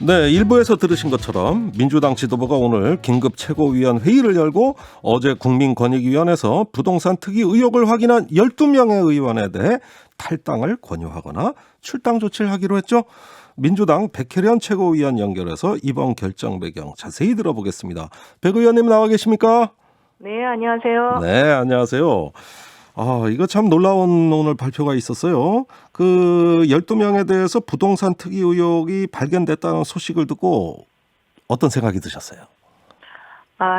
네, 일부에서 들으신 것처럼 민주당 지도부가 오늘 긴급 최고위원 회의를 열고 어제 국민권익위원회에서 부동산 투기 의혹을 확인한 12명의 의원에 대해 탈당을 권유하거나 출당 조치를 하기로 했죠. 민주당 백혜련 최고위원 연결해서 이번 결정 배경 자세히 들어보겠습니다. 백 의원님 나와 계십니까? 네, 안녕하세요. 네, 안녕하세요. 이거 참 놀라운 오늘 발표가 있었어요. 그 12명에 대해서 부동산 투기 의혹이 발견됐다는 소식을 듣고 어떤 생각이 드셨어요?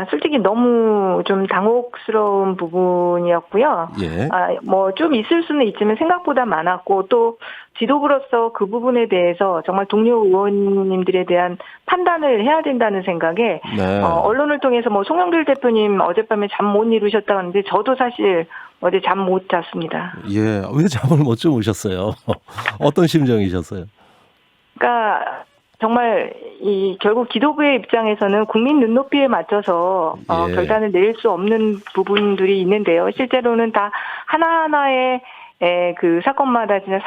솔직히 너무 좀 당혹스러운 부분이었고요. 예. 뭐 좀 있을 수는 있지만 생각보다 많았고 또 지도부로서 그 부분에 대해서 정말 동료 의원님들에 대한 판단을 해야 된다는 생각에 네. 언론을 통해서 뭐 송영길 대표님 어젯밤에 잠 못 이루셨다고 하는데 저도 사실 어제 잠 못 잤습니다. 예. 왜 잠을 못 주무셨어요? 어떤 심정이셨어요? 그러니까 정말 결국 지도부의 입장에서는 국민 눈높이에 맞춰서 예. 결단을 내릴 수 없는 부분들이 있는데요. 실제로는 다 하나하나의 그 사건마다 진짜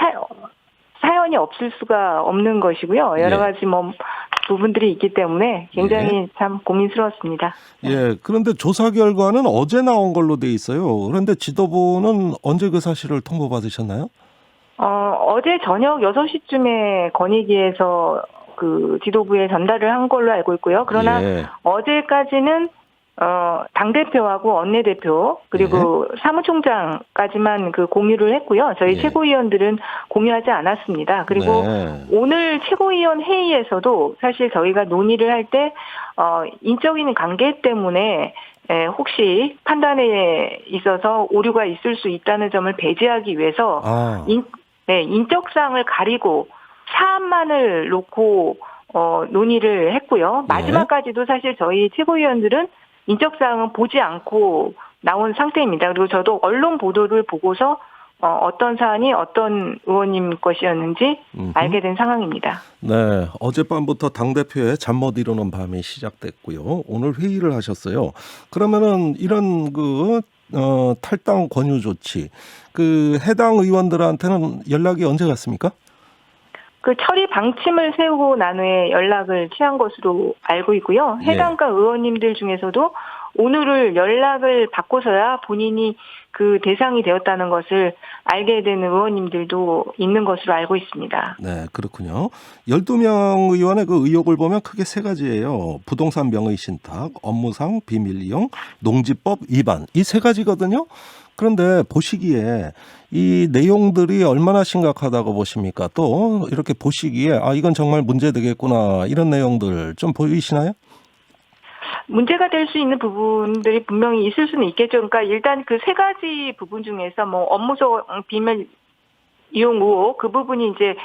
사연이 없을 수가 없는 것이고요. 여러 가지 뭐 부분들이 있기 때문에 굉장히 참 고민스러웠습니다. 예. 그런데 조사 결과는 어제 나온 걸로 돼 있어요. 그런데 지도부는 언제 그 사실을 통보받으셨나요? 어제 저녁 6시쯤에 권익위에서 그 지도부에 전달을 한 걸로 알고 있고요. 그러나 어제까지는 당대표하고 원내대표 그리고 사무총장까지만 그 공유를 했고요. 저희 최고위원들은 공유하지 않았습니다. 그리고 오늘 최고위원 회의에서도 사실 저희가 논의를 할 때 인적인 관계 때문에 혹시 판단에 있어서 오류가 있을 수 있다는 점을 배제하기 위해서 인적사항을 가리고 사안만을 놓고 논의를 했고요. 마지막까지도 사실 저희 최고위원들은 인적사항은 보지 않고 나온 상태입니다. 그리고 저도 언론 보도를 보고서 어떤 사안이 어떤 의원님 것이었는지 알게 된 상황입니다. 네, 어젯밤부터 당대표의 잠 못 이루는 밤이 시작됐고요. 오늘 회의를 하셨어요. 그러면은 이런 탈당 권유 조치, 그 해당 의원들한테는 연락이 언제 갔습니까? 그 처리 방침을 세우고 난 후에 연락을 취한 것으로 알고 있고요. 해당과 의원님들 중에서도 오늘을 연락을 받고서야 본인이 그 대상이 되었다는 것을 알게 되는 의원님들도 있는 것으로 알고 있습니다. 네, 그렇군요. 12명 의원의 그 의혹을 보면 크게 세 가지예요. 부동산 명의 신탁, 업무상 비밀 이용, 농지법 위반. 이 세 가지거든요. 그런데 보시기에 이 내용들이 얼마나 심각하다고 보십니까? 또 이렇게 보시기에 이건 정말 문제되겠구나 이런 내용들 좀 보이시나요? 문제가 될 수 있는 부분들이 분명히 있을 수는 있겠죠. 그러니까 일단 그 세 가지 부분 중에서 뭐 업무상 비밀 이용 의혹 그 부분이 이제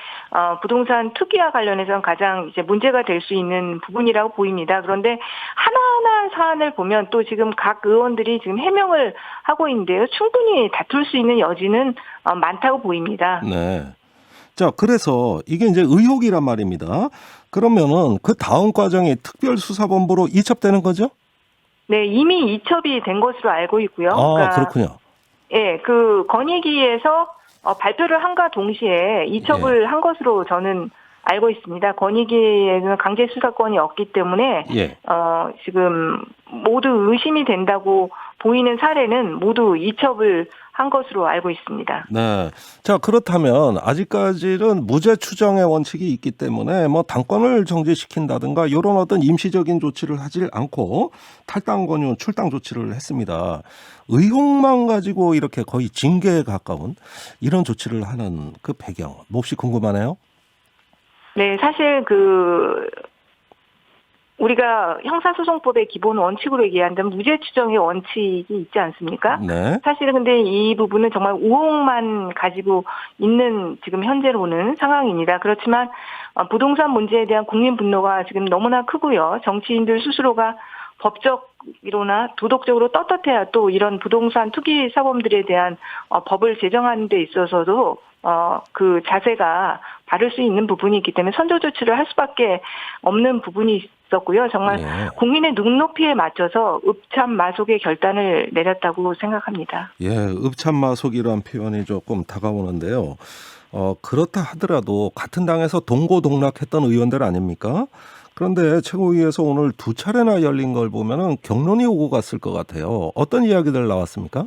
부동산 투기와 관련해서는 가장 이제 문제가 될 수 있는 부분이라고 보입니다. 그런데 하나하나 사안을 보면 또 지금 각 의원들이 지금 해명을 하고 있는데요. 충분히 다툴 수 있는 여지는 많다고 보입니다. 네. 자, 그래서 이게 이제 의혹이란 말입니다. 그러면은 그 다음 과정이 특별수사본부로 이첩되는 거죠? 네, 이미 이첩이 된 것으로 알고 있고요. 그러니까, 그렇군요. 예, 그 권익위에서 발표를 한과 동시에 이첩을 한 것으로 저는 알고 있습니다. 권익위에는 강제 수사권이 없기 때문에 지금 모두 의심이 된다고 보이는 사례는 모두 이첩을 한 것으로 알고 있습니다. 네. 자, 그렇다면 아직까지는 무죄 추정의 원칙이 있기 때문에 뭐 당권을 정지시킨다든가 이런 어떤 임시적인 조치를 하질 않고 탈당 권유, 출당 조치를 했습니다. 의혹만 가지고 이렇게 거의 징계에 가까운 이런 조치를 하는 그 배경 몹시 궁금하네요. 네, 사실 우리가 형사소송법의 기본 원칙으로 얘기한다면 무죄 추정의 원칙이 있지 않습니까? 네. 사실은 근데 이 부분은 정말 우혹만 가지고 있는 지금 현재로는 상황입니다. 그렇지만 부동산 문제에 대한 국민 분노가 지금 너무나 크고요. 정치인들 스스로가 법적으로나 도덕적으로 떳떳해야 또 이런 부동산 투기 사범들에 대한 법을 제정하는 데 있어서도 그 자세가 바를 수 있는 부분이 있기 때문에 선조 조치를 할 수밖에 없는 부분이 있었고요. 정말 국민의 눈높이에 맞춰서 읍참마속의 결단을 내렸다고 생각합니다. 읍참마속이라는 표현이 조금 다가오는데요. 그렇다 하더라도 같은 당에서 동고동락했던 의원들 아닙니까? 그런데 최고위에서 오늘 두 차례나 열린 걸 보면은 격론이 오고 갔을 것 같아요. 어떤 이야기들 나왔습니까?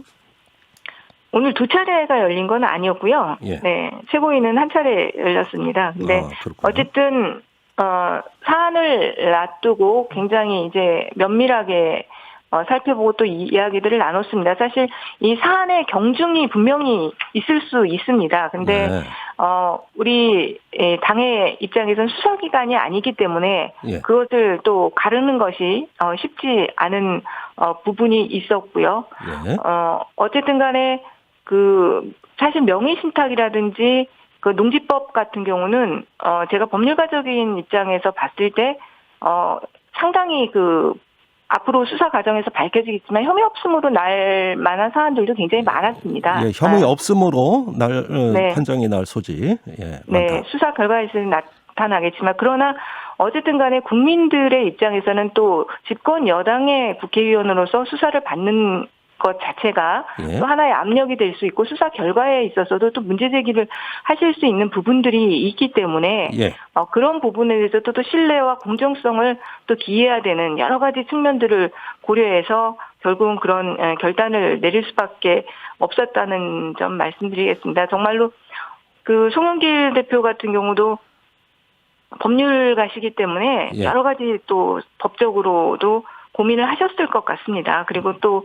오늘 두 차례가 열린 건 아니었고요. 예. 네, 최고위는 한 차례 열렸습니다. 근데 그렇군요. 어쨌든 사안을 놔두고 굉장히 이제 면밀하게 살펴보고 또 이야기들을 나눴습니다. 사실 이 사안의 경중이 분명히 있을 수 있습니다. 근데 네. 우리 당의 입장에서는 수사기관이 아니기 때문에 예. 그것을 또 가르는 것이 쉽지 않은 부분이 있었고요. 예. 어쨌든 간에 사실 명의신탁이라든지 그 농지법 같은 경우는 제가 법률가적인 입장에서 봤을 때 상당히 앞으로 수사 과정에서 밝혀지겠지만 혐의 없음으로 날 만한 사안들도 굉장히 많았습니다. 예, 혐의 없음으로 네. 판정이 날 소지. 예, 네, 많다. 수사 결과에서 나타나겠지만 그러나 어쨌든 간에 국민들의 입장에서는 또 집권 여당의 국회의원으로서 수사를 받는 것 자체가 예. 또 하나의 압력이 될 수 있고 수사 결과에 있어서도 또 문제 제기를 하실 수 있는 부분들이 있기 때문에 예. 그런 부분에 대해서도 또 신뢰와 공정성을 또 기해야 되는 여러 가지 측면들을 고려해서 결국은 그런 결단을 내릴 수밖에 없었다는 점 말씀드리겠습니다. 정말로 송영길 대표 같은 경우도 법률가시기 때문에 예. 여러 가지 또 법적으로도 고민을 하셨을 것 같습니다. 그리고 또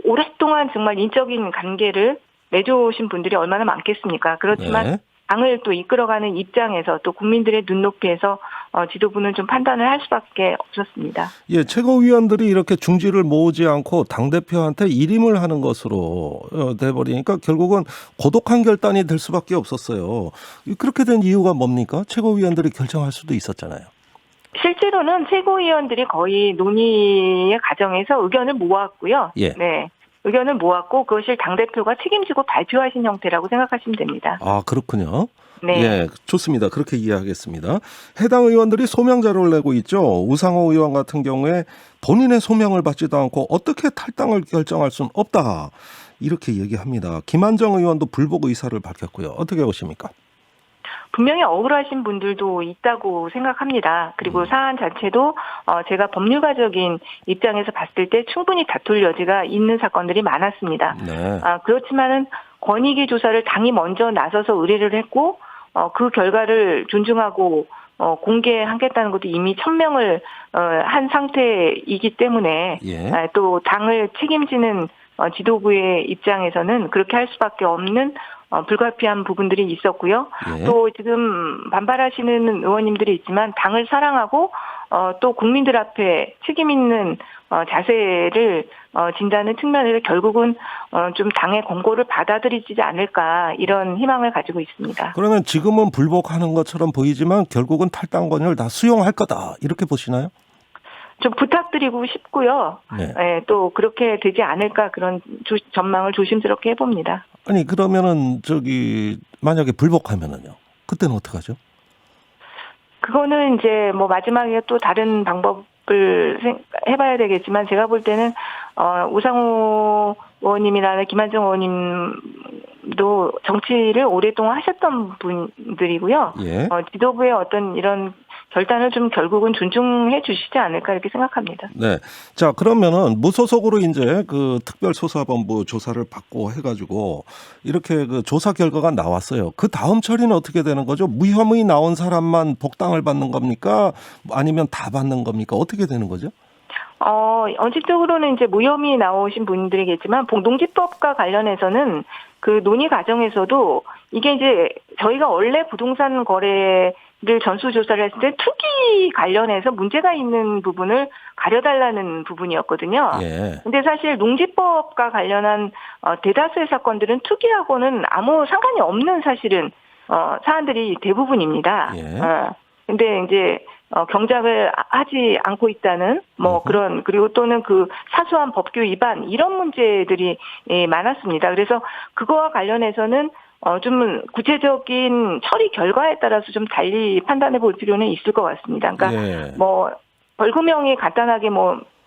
오랫동안 정말 인적인 관계를 맺어오신 분들이 얼마나 많겠습니까? 그렇지만 네. 당을 또 이끌어가는 입장에서 또 국민들의 눈높이에서 지도부는 좀 판단을 할 수밖에 없었습니다. 예, 최고위원들이 이렇게 중지를 모으지 않고 당대표한테 일임을 하는 것으로 돼버리니까 결국은 고독한 결단이 될 수밖에 없었어요. 그렇게 된 이유가 뭡니까? 최고위원들이 결정할 수도 있었잖아요. 실제로는 최고위원들이 거의 논의의 과정에서 의견을 모았고요. 예. 네. 의견을 모았고 그것을 당대표가 책임지고 발표하신 형태라고 생각하시면 됩니다. 아, 그렇군요. 네. 예, 좋습니다. 그렇게 이해하겠습니다. 해당 의원들이 소명 자료를 내고 있죠. 우상호 의원 같은 경우에 본인의 소명을 받지도 않고 어떻게 탈당을 결정할 수는 없다. 이렇게 얘기합니다. 김한정 의원도 불복 의사를 밝혔고요. 어떻게 보십니까? 분명히 억울하신 분들도 있다고 생각합니다. 그리고 사안 자체도 제가 법률가적인 입장에서 봤을 때 충분히 다툴 여지가 있는 사건들이 많았습니다. 네. 그렇지만은 권익위 조사를 당이 먼저 나서서 의뢰를 했고 그 결과를 존중하고 공개하겠다는 것도 이미 천명을 한 상태이기 때문에 예. 또 당을 책임지는 지도부의 입장에서는 그렇게 할 수밖에 없는 불가피한 부분들이 있었고요. 예. 또 지금 반발하시는 의원님들이 있지만 당을 사랑하고 또 국민들 앞에 책임 있는 자세를 진다는 측면에서 결국은 좀 당의 권고를 받아들이지 않을까 이런 희망을 가지고 있습니다. 그러면 지금은 불복하는 것처럼 보이지만 결국은 탈당 권유를 다 수용할 거다. 이렇게 보시나요? 좀 부탁드리고 싶고요. 네. 네, 또 그렇게 되지 않을까 그런 전망을 조심스럽게 해봅니다. 아니 그러면은 만약에 불복하면은요. 그때는 어떡하죠? 그거는 이제 마지막에 또 다른 방법을 해봐야 되겠지만 제가 볼 때는 우상호 의원님이나 김한정 의원님도 정치를 오랫동안 하셨던 분들이고요. 예. 지도부의 어떤 이런 결단을 좀 결국은 존중해 주시지 않을까 이렇게 생각합니다. 네. 자, 그러면은 무소속으로 이제 특별수사본부 조사를 받고 해가지고 이렇게 조사 결과가 나왔어요. 그 다음 처리는 어떻게 되는 거죠? 무혐의 나온 사람만 복당을 받는 겁니까? 아니면 다 받는 겁니까? 어떻게 되는 거죠? 원칙적으로는 이제 무혐의 나오신 분들이겠지만 농지법과 관련해서는 그 논의 과정에서도 이게 이제 저희가 원래 부동산 거래를 전수조사를 했을 때 투기 관련해서 문제가 있는 부분을 가려달라는 부분이었거든요. 예. 근데 사실 농지법과 관련한 대다수의 사건들은 투기하고는 아무 상관이 없는 사실은 사안들이 대부분입니다. 예. 근데 이제 경작을 하지 않고 있다는 그리고 또는 사소한 법규 위반 이런 문제들이 많았습니다. 그래서 그거와 관련해서는 좀 구체적인 처리 결과에 따라서 좀 달리 판단해 볼 필요는 있을 것 같습니다. 그러니까 예. 벌금형이 간단하게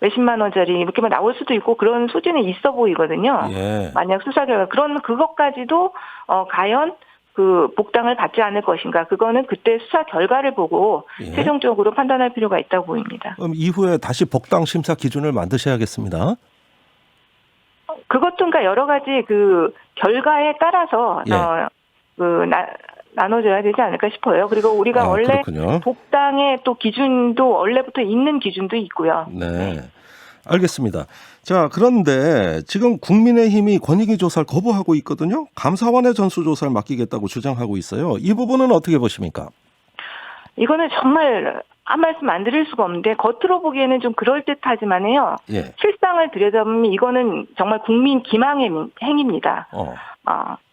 몇십만 원짜리 이렇게만 나올 수도 있고 그런 소지는 있어 보이거든요. 예. 만약 수사 결과 그것까지도 과연 그 복당을 받지 않을 것인가, 그거는 그때 수사 결과를 보고 예. 최종적으로 판단할 필요가 있다고 보입니다. 그럼 이후에 다시 복당 심사 기준을 만드셔야겠습니다. 그것도 그러니까 여러 가지 그 결과에 따라서 예. 나눠져야 되지 않을까 싶어요. 그리고 우리가 원래 그렇군요. 복당의 또 기준도 원래부터 있는 기준도 있고요. 네. 알겠습니다. 자, 그런데 지금 국민의힘이 권익위 조사를 거부하고 있거든요. 감사원의 전수조사를 맡기겠다고 주장하고 있어요. 이 부분은 어떻게 보십니까? 이거는 정말 한 말씀 안 드릴 수가 없는데, 겉으로 보기에는 좀 그럴듯하지만요. 예. 실상을 들여다보면 이거는 정말 국민 기망의 행위입니다.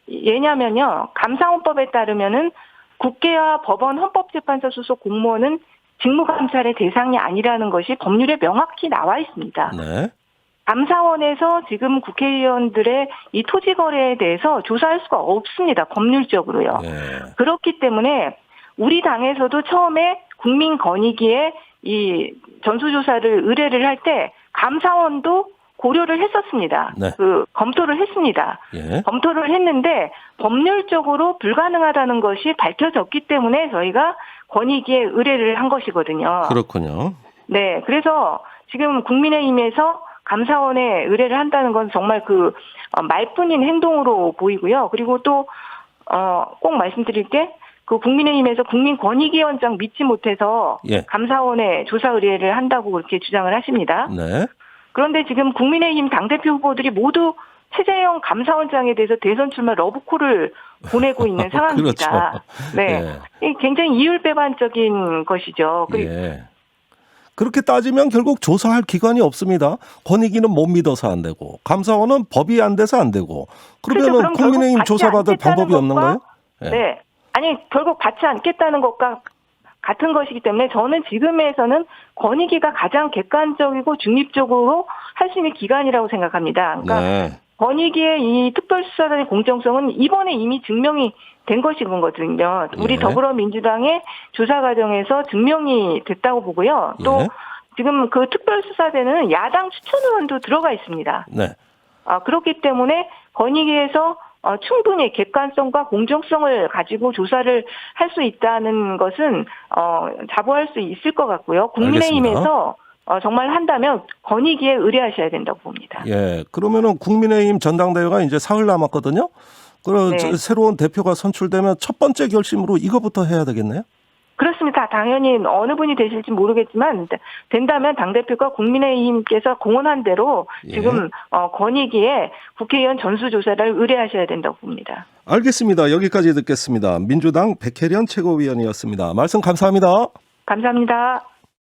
왜냐면요, 감사원법에 따르면은 국회와 법원, 헌법재판소 소속 공무원은 직무감찰의 대상이 아니라는 것이 법률에 명확히 나와 있습니다. 네. 감사원에서 지금 국회의원들의 이 토지 거래에 대해서 조사할 수가 없습니다. 법률적으로요. 예. 그렇기 때문에 우리 당에서도 처음에 국민권익위에 이 전수조사를 의뢰를 할 때 감사원도 고려를 했었습니다. 네. 검토를 했습니다. 예. 검토를 했는데 법률적으로 불가능하다는 것이 밝혀졌기 때문에 저희가 권익위에 의뢰를 한 것이거든요. 그렇군요. 네, 그래서 지금 국민의힘에서 감사원에 의뢰를 한다는 건 정말 말뿐인 행동으로 보이고요. 그리고 또 꼭 말씀드릴 게, 그 국민의힘에서 국민권익위원장 믿지 못해서 예. 감사원에 조사 의뢰를 한다고 그렇게 주장을 하십니다. 네. 그런데 지금 국민의힘 당대표 후보들이 모두 최재형 감사원장에 대해서 대선 출마 러브콜을 보내고 있는 상황입니다. 그렇죠. 네, 예. 굉장히 이율배반적인 것이죠. 예. 그렇게 따지면 결국 조사할 기관이 없습니다. 권익위는 못 믿어서 안 되고, 감사원은 법이 안 돼서 안 되고, 그러면은 그렇죠. 국민의힘 조사받을 방법이 없는 거예요? 예. 네. 아니, 결국 받지 않겠다는 것과 같은 것이기 때문에 저는 지금에서는 권익위가 가장 객관적이고 중립적으로 할 수 있는 기관이라고 생각합니다. 그러니까 네. 권익위의 이 특별수사단의 공정성은 이번에 이미 증명이 된 것이거든요. 우리 예. 더불어민주당의 조사 과정에서 증명이 됐다고 보고요. 또 예. 지금 그 특별수사대는 야당 추천 의원도 들어가 있습니다. 네. 그렇기 때문에 권익위에서 충분히 객관성과 공정성을 가지고 조사를 할 수 있다는 것은 자부할 수 있을 것 같고요. 국민의힘에서 정말 한다면 권익위에 의뢰하셔야 된다고 봅니다. 예. 그러면은 국민의힘 전당대회가 이제 사흘 남았거든요. 그럼 네. 새로운 대표가 선출되면 첫 번째 결심으로 이거부터 해야 되겠네요. 그렇습니다. 당연히 어느 분이 되실지 모르겠지만 된다면 당대표가 국민의힘께서 공언한 대로 예. 지금 권익위에 국회의원 전수조사를 의뢰하셔야 된다고 봅니다. 알겠습니다. 여기까지 듣겠습니다. 민주당 백혜련 최고위원이었습니다. 말씀 감사합니다. 감사합니다.